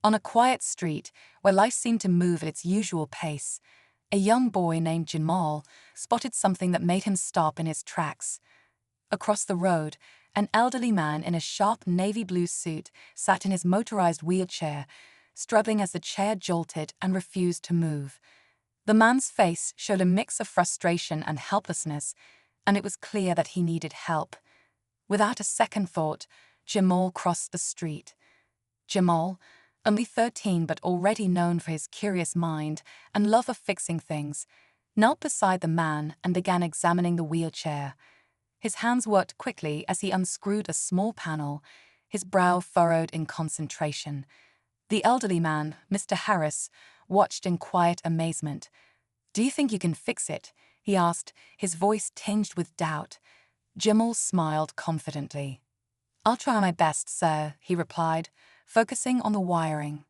On a quiet street, where life seemed to move at its usual pace, a young boy named Jamal spotted something that made him stop in his tracks. Across the road, an elderly man in a sharp navy blue suit sat in his motorized wheelchair, struggling as the chair jolted and refused to move. The man's face showed a mix of frustration and helplessness, and it was clear that he needed help. Without a second thought, Jamal crossed the street. Jamal, only 13 but already known for his curious mind and love of fixing things, knelt beside the man and began examining the wheelchair. His hands worked quickly as he unscrewed a small panel, his brow furrowed in concentration. The elderly man, Mr. Harris, watched in quiet amazement. "Do you think you can fix it?" he asked, his voice tinged with doubt. Jamal smiled confidently. "I'll try my best, sir," he replied, focusing on the wiring.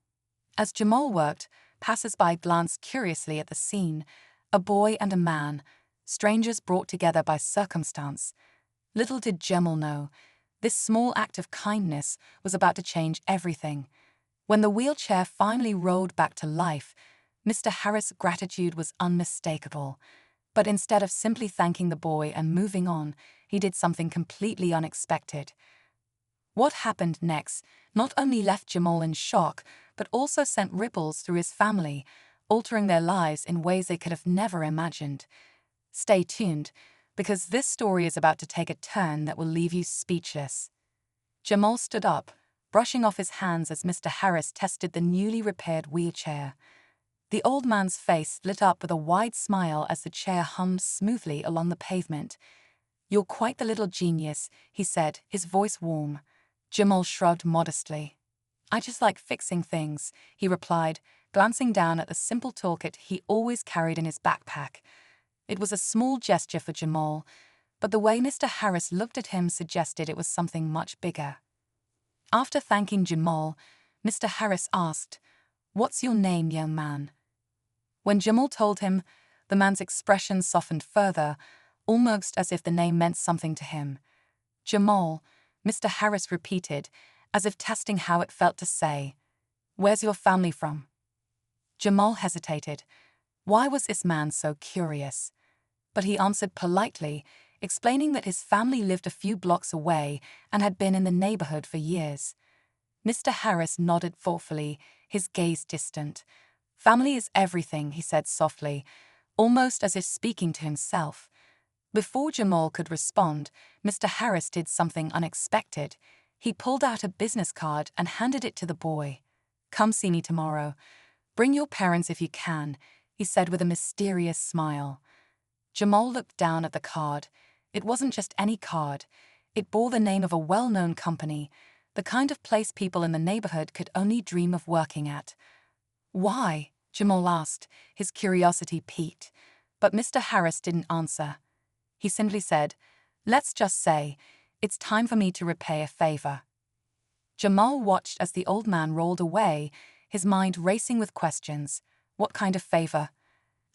As Jamal worked, passers-by glanced curiously at the scene, a boy and a man, strangers brought together by circumstance. Little did Jamal know, this small act of kindness was about to change everything. When the wheelchair finally rolled back to life, Mr. Harris' gratitude was unmistakable. But instead of simply thanking the boy and moving on, he did something completely unexpected. What happened next not only left Jamal in shock, but also sent ripples through his family, altering their lives in ways they could have never imagined. Stay tuned, because this story is about to take a turn that will leave you speechless. Jamal stood up, brushing off his hands as Mr. Harris tested the newly repaired wheelchair. The old man's face lit up with a wide smile as the chair hummed smoothly along the pavement. "You're quite the little genius," he said, his voice warm. Jamal shrugged modestly. "I just like fixing things," he replied, glancing down at the simple toolkit he always carried in his backpack. It was a small gesture for Jamal, but the way Mr. Harris looked at him suggested it was something much bigger. After thanking Jamal, Mr. Harris asked, "What's your name, young man?" When Jamal told him, the man's expression softened further, almost as if the name meant something to him. "Jamal," Mr. Harris repeated, as if testing how it felt to say. "Where's your family from?" Jamal hesitated. Why was this man so curious? But he answered politely, explaining that his family lived a few blocks away and had been in the neighborhood for years. Mr. Harris nodded thoughtfully, his gaze distant. "Family is everything," he said softly, almost as if speaking to himself. Before Jamal could respond, Mr. Harris did something unexpected. He pulled out a business card and handed it to the boy. "Come see me tomorrow. Bring your parents if you can," he said with a mysterious smile. Jamal looked down at the card. It wasn't just any card. It bore the name of a well-known company, the kind of place people in the neighborhood could only dream of working at. "Why?" Jamal asked, his curiosity piqued. But Mr. Harris didn't answer. He simply said, "Let's just say, it's time for me to repay a favor." Jamal watched as the old man rolled away, his mind racing with questions. What kind of favor?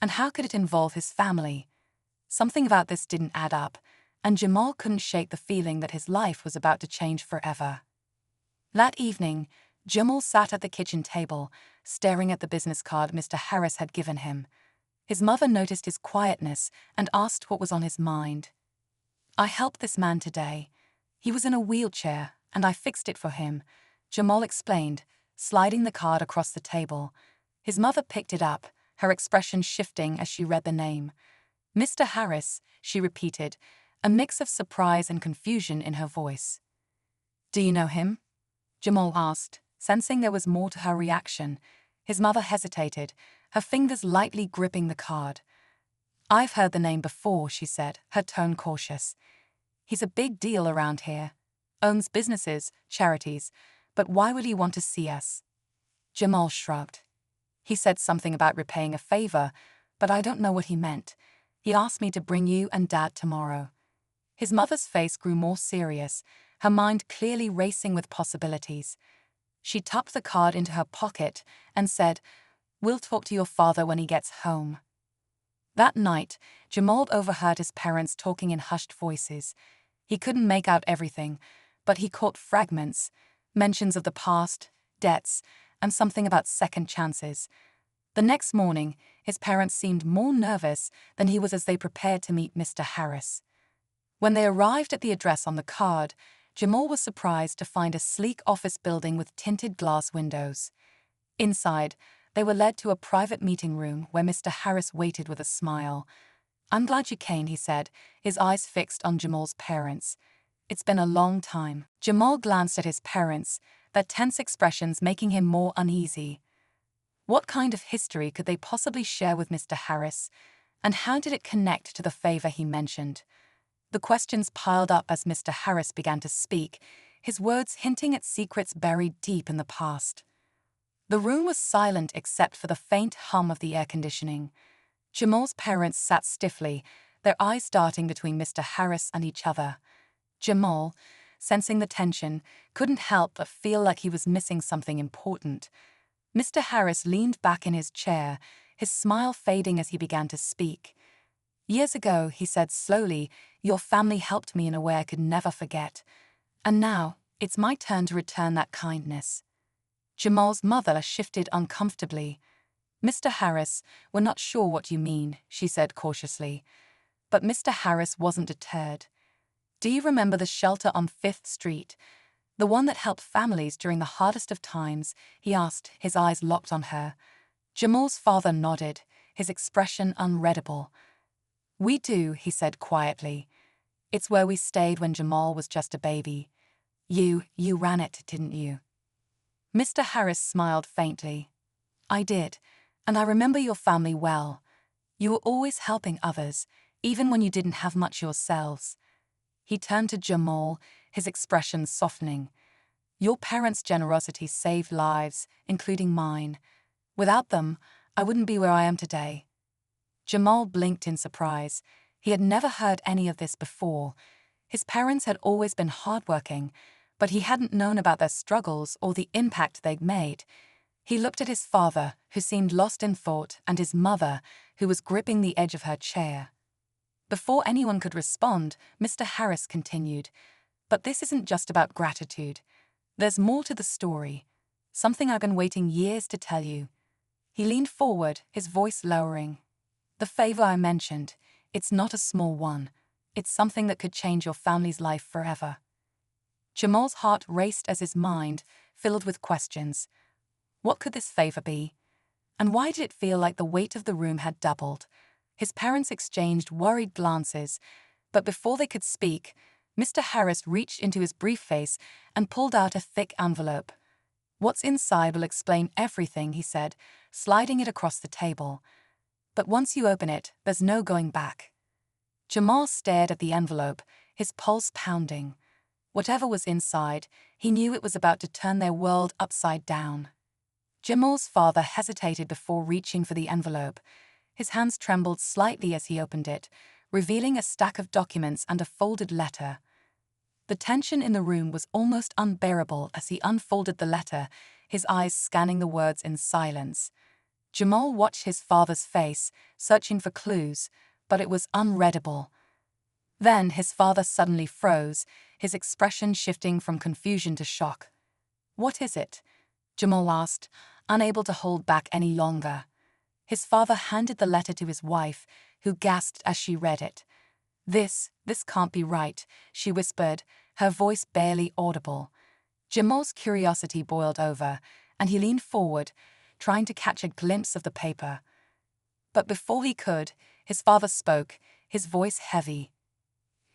And how could it involve his family? Something about this didn't add up, and Jamal couldn't shake the feeling that his life was about to change forever. That evening, Jamal sat at the kitchen table, staring at the business card Mr. Harris had given him. His mother noticed his quietness and asked what was on his mind. "I helped this man today. He was in a wheelchair, and I fixed it for him," Jamal explained, sliding the card across the table. His mother picked it up, her expression shifting as she read the name. "Mr. Harris," she repeated, a mix of surprise and confusion in her voice. "Do you know him?" Jamal asked, sensing there was more to her reaction. His mother hesitated, her fingers lightly gripping the card. "I've heard the name before," she said, her tone cautious. "He's a big deal around here. Owns businesses, charities, but why would he want to see us?" Jamal shrugged. "He said something about repaying a favor, but I don't know what he meant. He asked me to bring you and Dad tomorrow." His mother's face grew more serious, her mind clearly racing with possibilities. She tucked the card into her pocket and said, "We'll talk to your father when he gets home." That night, Jamal overheard his parents talking in hushed voices. He couldn't make out everything, but he caught fragments, mentions of the past, debts, and something about second chances. The next morning, his parents seemed more nervous than he was as they prepared to meet Mr. Harris. When they arrived at the address on the card, Jamal was surprised to find a sleek office building with tinted glass windows. Inside, they were led to a private meeting room where Mr. Harris waited with a smile. "I'm glad you came," he said, his eyes fixed on Jamal's parents. "It's been a long time." Jamal glanced at his parents, their tense expressions making him more uneasy. What kind of history could they possibly share with Mr. Harris, and how did it connect to the favor he mentioned? The questions piled up as Mr. Harris began to speak, his words hinting at secrets buried deep in the past. The room was silent except for the faint hum of the air conditioning. Jamal's parents sat stiffly, their eyes darting between Mr. Harris and each other. Jamal, sensing the tension, couldn't help but feel like he was missing something important. Mr. Harris leaned back in his chair, his smile fading as he began to speak. "Years ago," he said slowly, "your family helped me in a way I could never forget. And now, it's my turn to return that kindness." Jamal's mother shifted uncomfortably. "Mr. Harris, we're not sure what you mean," she said cautiously. But Mr. Harris wasn't deterred. "Do you remember the shelter on 5th Street? The one that helped families during the hardest of times?" he asked, his eyes locked on her. Jamal's father nodded, his expression unreadable. "We do," he said quietly. "It's where we stayed when Jamal was just a baby. You ran it, didn't you?" Mr. Harris smiled faintly. "I did, and I remember your family well. You were always helping others, even when you didn't have much yourselves." He turned to Jamal, his expression softening. "Your parents' generosity saved lives, including mine. Without them, I wouldn't be where I am today." Jamal blinked in surprise. He had never heard any of this before. His parents had always been hardworking, but he hadn't known about their struggles or the impact they'd made. He looked at his father, who seemed lost in thought, and his mother, who was gripping the edge of her chair. Before anyone could respond, Mr. Harris continued, "But this isn't just about gratitude. There's more to the story. Something I've been waiting years to tell you." He leaned forward, his voice lowering. "The favor I mentioned, it's not a small one. It's something that could change your family's life forever." Jamal's heart raced as his mind filled with questions. What could this favor be? And why did it feel like the weight of the room had doubled? His parents exchanged worried glances, but before they could speak, Mr. Harris reached into his briefcase and pulled out a thick envelope. "What's inside will explain everything," he said, sliding it across the table. "But once you open it, there's no going back." Jamal stared at the envelope, his pulse pounding. Whatever was inside, he knew it was about to turn their world upside down. Jamal's father hesitated before reaching for the envelope. His hands trembled slightly as he opened it, revealing a stack of documents and a folded letter. The tension in the room was almost unbearable as he unfolded the letter, his eyes scanning the words in silence. Jamal watched his father's face, searching for clues, but it was unreadable. Then his father suddenly froze, his expression shifting from confusion to shock. "What is it?" Jamal asked, unable to hold back any longer. His father handed the letter to his wife, who gasped as she read it. This can't be right," she whispered, her voice barely audible. Jamal's curiosity boiled over, and he leaned forward, trying to catch a glimpse of the paper. But before he could, his father spoke, his voice heavy.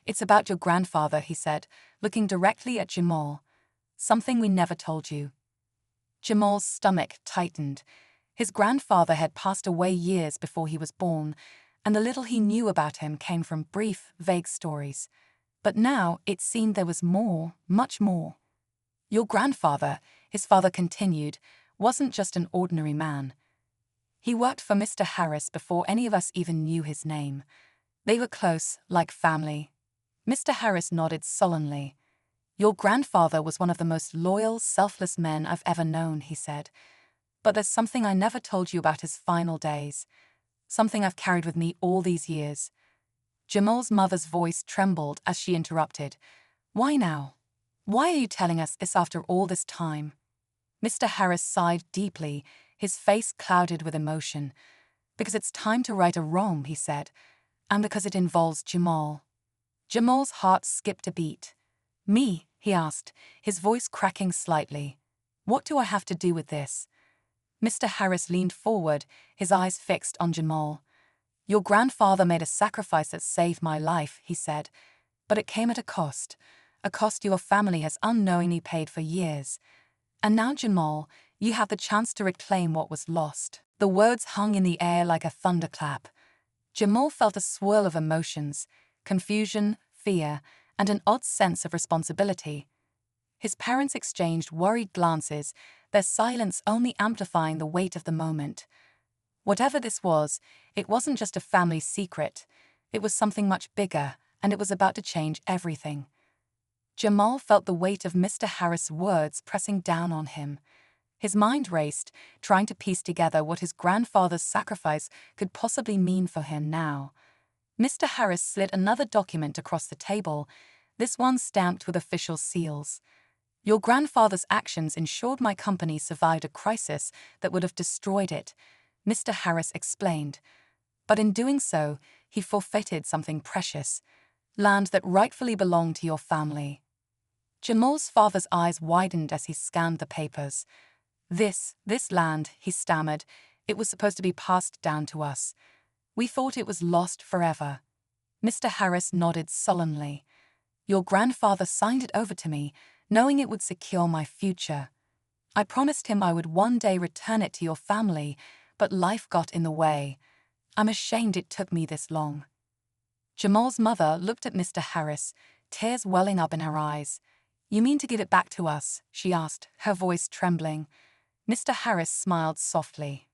"It's about your grandfather," he said, looking directly at Jamal. "Something we never told you." Jamal's stomach tightened. His grandfather had passed away years before he was born, and the little he knew about him came from brief, vague stories. But now it seemed there was more, much more. "Your grandfather," his father continued, "wasn't just an ordinary man. He worked for Mr. Harris before any of us even knew his name. They were close, like family." Mr. Harris nodded sullenly. "Your grandfather was one of the most loyal, selfless men I've ever known," he said. "But there's something I never told you about his final days. Something I've carried with me all these years." Jamal's mother's voice trembled as she interrupted. "Why now? Why are you telling us this after all this time?" Mr. Harris sighed deeply, his face clouded with emotion. "Because it's time to right a wrong," he said, "and because it involves Jamal." Jamal's heart skipped a beat. "Me?" he asked, his voice cracking slightly. "What do I have to do with this?" Mr. Harris leaned forward, his eyes fixed on Jamal. "Your grandfather made a sacrifice that saved my life," he said, "but it came at a cost your family has unknowingly paid for years. And now, Jamal, you have the chance to reclaim what was lost." The words hung in the air like a thunderclap. Jamal felt a swirl of emotions, confusion, fear, and an odd sense of responsibility. His parents exchanged worried glances, their silence only amplifying the weight of the moment. Whatever this was, it wasn't just a family secret. It was something much bigger, and it was about to change everything. Jamal felt the weight of Mr. Harris' words pressing down on him. His mind raced, trying to piece together what his grandfather's sacrifice could possibly mean for him now. Mr. Harris slid another document across the table, this one stamped with official seals. "Your grandfather's actions ensured my company survived a crisis that would have destroyed it," Mr. Harris explained. "But in doing so, he forfeited something precious, land that rightfully belonged to your family." Jamal's father's eyes widened as he scanned the papers. This land," he stammered, "it was supposed to be passed down to us. We thought it was lost forever." Mr. Harris nodded solemnly. "Your grandfather signed it over to me, knowing it would secure my future. I promised him I would one day return it to your family, but life got in the way. I'm ashamed it took me this long." Jamal's mother looked at Mr. Harris, tears welling up in her eyes. "You mean to give it back to us?" she asked, her voice trembling. Mr. Harris smiled softly.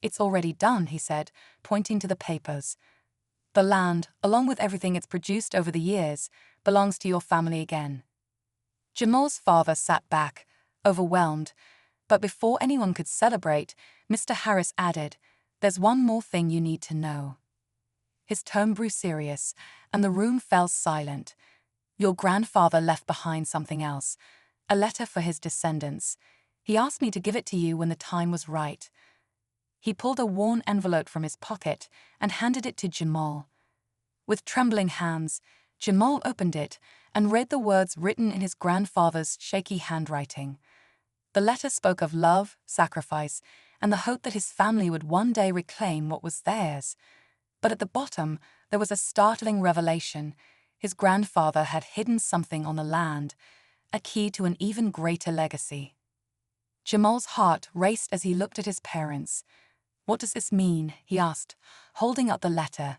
"It's already done," he said, pointing to the papers. "The land, along with everything it's produced over the years, belongs to your family again." Jamal's father sat back, overwhelmed, but before anyone could celebrate, Mr. Harris added, "There's one more thing you need to know." His tone grew serious, and the room fell silent. "Your grandfather left behind something else, a letter for his descendants. He asked me to give it to you when the time was right." He pulled a worn envelope from his pocket and handed it to Jamal. With trembling hands, Jamal opened it and read the words written in his grandfather's shaky handwriting. The letter spoke of love, sacrifice, and the hope that his family would one day reclaim what was theirs. But at the bottom, there was a startling revelation. His grandfather had hidden something on the land, a key to an even greater legacy. Jamal's heart raced as he looked at his parents. "What does this mean?" he asked, holding up the letter.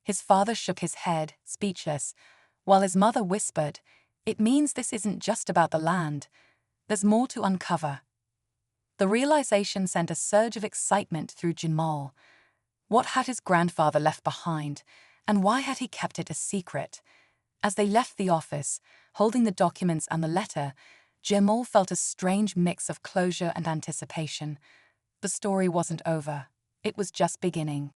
His father shook his head, speechless, while his mother whispered, "It means this isn't just about the land. There's more to uncover." The realization sent a surge of excitement through Jamal. What had his grandfather left behind, and why had he kept it a secret? As they left the office, holding the documents and the letter, Jamal felt a strange mix of closure and anticipation. The story wasn't over. It was just beginning.